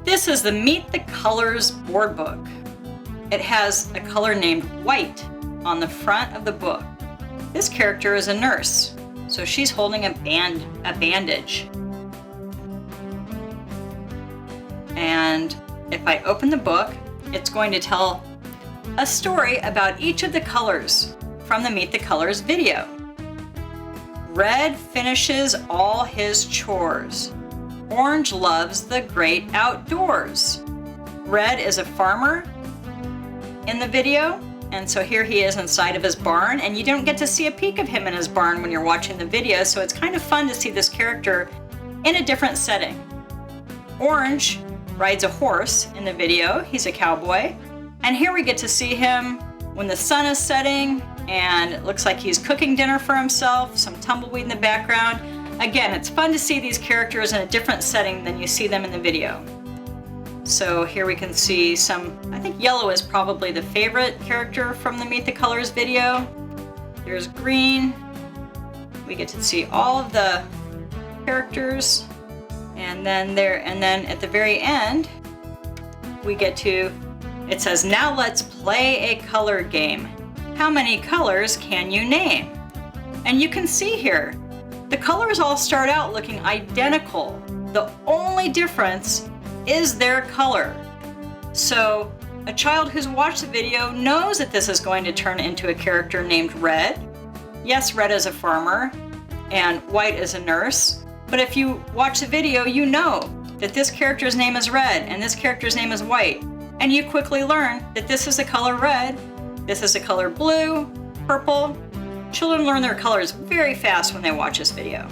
This is the Meet the Colors board book. It has a color named white on the front of the book. This character is a nurse, so she's holding a bandage. And if I open the book, it's going to tell a story about each of the colors from the Meet the Colors video. Red finishes all his chores. Orange loves the great outdoors. Red is a farmer in the video, and so here he is inside of his barn, and you don't get to see a peek of him in his barn when you're watching the video, so it's kind of fun to see this character in a different setting. Orange rides a horse in the video. He's a cowboy, and here we get to see him when the sun is setting, and it looks like he's cooking dinner for himself, some tumbleweed in the background. Again, it's fun to see these characters in a different setting than you see them in the video. So here we can see some, I think yellow is probably the favorite character from the Meet the Colors video. There's green. We get to see all of the characters. And then at the very end, we get to, it says, now let's play a color game. How many colors can you name? And you can see here, the colors all start out looking identical. The only difference is their color. So a child who's watched the video knows that this is going to turn into a character named Red. Yes, Red is a farmer and White is a nurse. But if you watch the video, you know that this character's name is Red and this character's name is White. And you quickly learn that this is the color red, this is the color blue, purple. Children learn their colors very fast when they watch this video.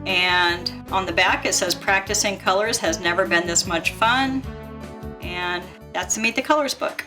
And on the back it says, practicing colors has never been this much fun. And that's the Meet the Colors book.